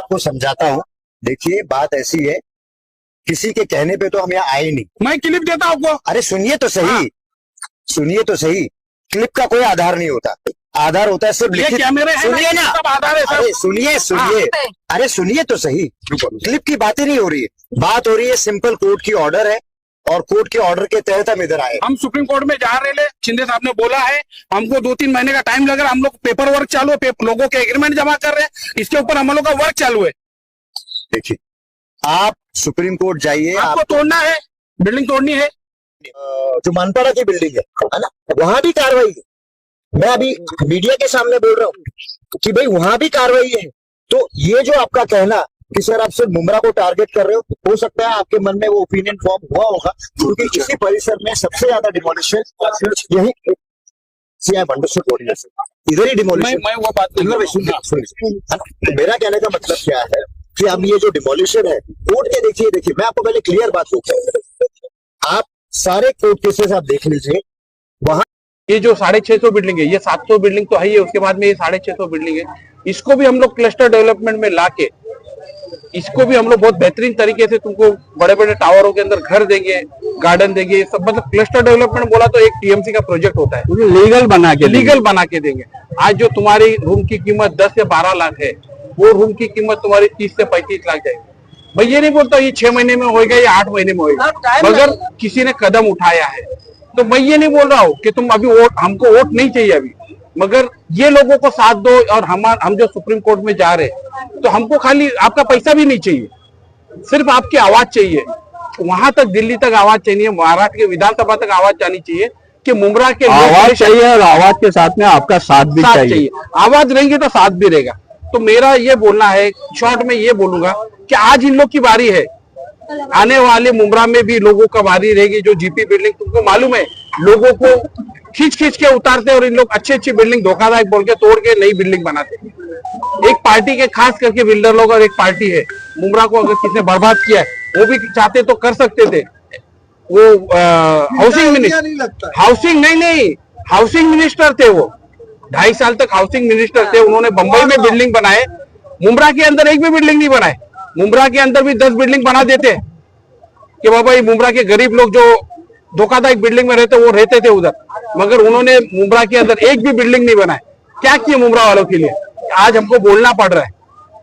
आपको समझाता हूँ। देखिए बात ऐसी है, किसी के कहने पे तो हम यहाँ आए नहीं। मैं क्लिप देता हूँ आपको। अरे सुनिए तो सही, हाँ। सुनिए तो सही। क्लिप का कोई आधार नहीं होता, आधार होता है सिर्फ ये लिखित। कैमरे हैं सुनिए ना, सब आधार है अरे सब। सुनिए सुनिए, अरे सुनिए तो सही। क्लिप की बातें नहीं हो रही है, बात हो रही है सिंपल कोर्ट की ऑर्डर है, और कोर्ट के ऑर्डर के तहत हम इधर आए। हम सुप्रीम कोर्ट में जा रहे हैं, शिंदे साहब ने बोला है हमको 2-3 महीने का टाइम लग रहा है। हम लोग पेपर वर्क चालू है, लोगों के एग्रीमेंट जमा कर रहे हैं, इसके ऊपर हम लोग का वर्क चालू है। देखिए आप सुप्रीम कोर्ट जाइए, आपको तोड़ना है, बिल्डिंग तोड़नी है। जो मानपाड़ा की बिल्डिंग है ना, वहां भी कार्रवाई है। मैं अभी मीडिया के सामने बोल रहा हूँ कि भाई वहां भी कार्रवाई है। तो ये जो आपका कहना कि सर आप सिर्फ मुमरा को टारगेट कर रहे हो सकता है आपके मन में वो ओपिनियन फॉर्म हुआ होगा, क्योंकि इसी परिसर में सबसे ज्यादा डिमोलिशन यही सीआई मंडल इधर ही डिमोलिशन। मैं वो बात मेरा कहने का मतलब क्या है कि अब ये जो डिमोलिशन है कोर्ट के, देखिए मैं आपको पहले क्लियर बात पूछता हूँ, आप सारे कोर्ट केसेस आप देख लीजिए। वहां ये जो 650 बिल्डिंग है, ये 700 बिल्डिंग तो है ही है, उसके बाद में ये 650 बिल्डिंग है, इसको भी हम लोग क्लस्टर डेवलपमेंट में लाके इसको भी हम लोग बहुत बेहतरीन तरीके से तुमको बड़े बड़े टावरों के अंदर घर देंगे, गार्डन देंगे, सब मतलब क्लस्टर डेवलपमेंट बोला तो एक टीएमसी का प्रोजेक्ट होता है, लीगल बना के देंगे। आज जो तुम्हारी रूम की कीमत 10 से 12 लाख है, वो रूम की कीमत तुम्हारी 30 से 35 लाख जाएगी। मैं ये नहीं बोलता ये 6 महीने में होगा या 8 महीने में होगा, मगर किसी ने कदम उठाया है। तो मैं ये नहीं बोल रहा हूँ कि तुम अभी हमको वोट नहीं चाहिए अभी, मगर ये लोगों को साथ दो। और हम जो सुप्रीम कोर्ट में जा रहे हैं, तो हमको खाली आपका पैसा भी नहीं चाहिए, सिर्फ आपकी आवाज चाहिए। वहां तक दिल्ली तक आवाज चाहिए, महाराष्ट्र के विधानसभा तक आवाज जानी चाहिए कि मुमरा के आवाज चाहिए, और आवाज के साथ में आपका साथ भी चाहिए। आवाज रहेंगे तो साथ भी रहेगा। तो मेरा ये बोलना है, शॉर्ट में ये बोलूंगा कि आज इन लोग की बारी है, आने वाले मुमरा में भी लोगों का बारी रहेगी। जो जीपी बिल्डिंग तुमको मालूम है, लोगों को खींच के उतारते और इन लोग अच्छी बिल्डिंग धोखादायक बोल के तोड़ के नई बिल्डिंग बनाते। एक पार्टी के खास करके बिल्डर लोग, और एक पार्टी है मुमरा को अगर किसने बर्बाद किया है, वो भी चाहते तो कर सकते थे। वो हाउसिंग मिनिस्टर थे, वो 2.5 साल तक हाउसिंग मिनिस्टर थे। उन्होंने बंबई में बिल्डिंग बनाए, मुमरा के अंदर एक भी बिल्डिंग नहीं बनाए। मुमरा के अंदर भी 10 बिल्डिंग बना देते कि बाबा ये मुमरा के गरीब लोग जो धोखादायक बिल्डिंग में रहते वो रहते थे उधर, मगर उन्होंने मुमरा के अंदर एक भी बिल्डिंग नहीं बनाए। क्या किए मुमरा वालों के लिए? आज हमको बोलना पड़ रहा है।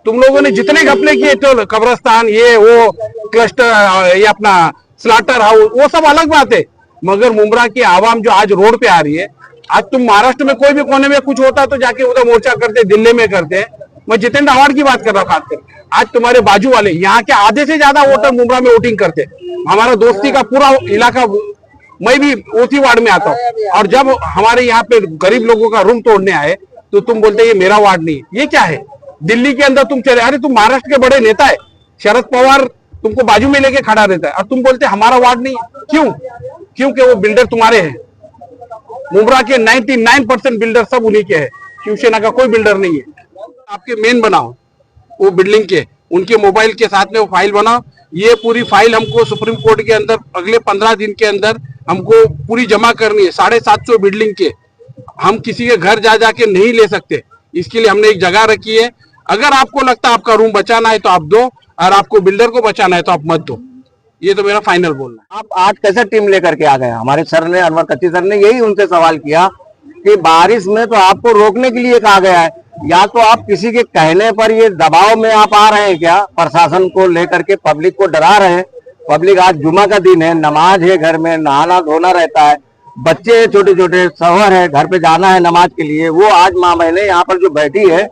तुम लोगों ने जितने घपले किए थे, कब्रस्तान, ये वो क्लस्टर, ये अपना स्लाटर हाउस, वो सब अलग बात है, मगर मुमरा की आवाम जो आज रोड पे आ रही है, आज तुम महाराष्ट्र में कोई भी कोने में कुछ होता तो जाके उधर मोर्चा करते, दिल्ली में करते। मैं जितेंद्र आव्हाड की बात कर रहा हूँ खासकर। आज तुम्हारे बाजू वाले यहाँ के आधे से ज्यादा वोटर मुमरा में वोटिंग करते। हमारा दोस्ती का पूरा इलाका, मैं भी ओथी वार्ड में आता हूँ, और जब हमारे यहाँ पे गरीब लोगों का रूम तोड़ने आए तो तुम बोलते ये मेरा वार्ड नहीं। ये क्या है? दिल्ली के अंदर तुम चले, अरे तुम महाराष्ट्र के बड़े नेता है, शरद पवार तुमको बाजू में लेके खड़ा रहता है, और तुम बोलते हमारा वार्ड नहीं। क्यों? क्योंकि वो बिल्डर तुम्हारे हैं। मुमरा के 99% बिल्डर सब उन्हीं के हैं, शिवसेना का कोई बिल्डर नहीं है। आपके मेन बनाओ वो बिल्डिंग के, उनके मोबाइल के साथ में वो फाइल बनाओ। ये पूरी फाइल हमको सुप्रीम कोर्ट के अंदर अगले 15 दिन के अंदर हमको पूरी जमा करनी है। 750 बिल्डिंग के हम किसी के घर जा जाके नहीं ले सकते, इसके लिए हमने एक जगह रखी है। अगर आपको लगता है आपका रूम बचाना है तो आप दो, और आपको बिल्डर को बचाना है तो आप मत दो। ये तो मेरा फाइनल बोलना है। आप आज कैसे टीम लेकर के आ गए? हमारे सर ने, अनवर कच्ची सर ने यही उनसे सवाल किया कि बारिश में तो आपको रोकने के लिए कहा गया है, या तो आप किसी के कहने पर ये दबाव में आप आ रहे हैं क्या? प्रशासन को लेकर के पब्लिक को डरा रहे हैं। पब्लिक, आज जुमा का दिन है, नमाज है, घर में नहाना धोना रहता है, बच्चे छोटे छोटे शौहर है, घर पे जाना है नमाज के लिए। वो आज माँ बहने यहाँ पर जो बैठी है,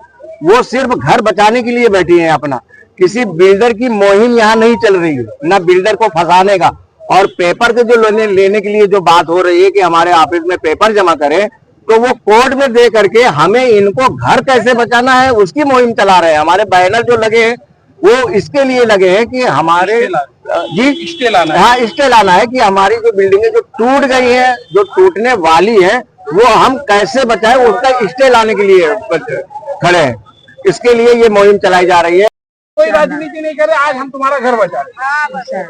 वो सिर्फ घर बचाने के लिए बैठी है अपना। किसी बिल्डर की मुहिम यहाँ नहीं चल रही है, ना बिल्डर को फंसाने का। और पेपर के जो लेने के लिए जो बात हो रही है कि हमारे ऑफिस में पेपर जमा करें, तो वो कोर्ट में दे करके हमें इनको घर कैसे बचाना है उसकी मुहिम चला रहे हैं। हमारे बैनर जो लगे हैं वो इसके लिए लगे हैं कि हमारे स्टे लाना है। हाँ, स्टे लाना है कि हमारी जो बिल्डिंगें जो टूट गई हैं, जो टूटने वाली है, वो हम कैसे बचाएं, उसका स्टे लाने के लिए खड़े हैं। इसके लिए ये मुहिम चलाई जा रही है। कोई राजनीति नहीं करे, आज हम तुम्हारा घर बचा रहे हैं।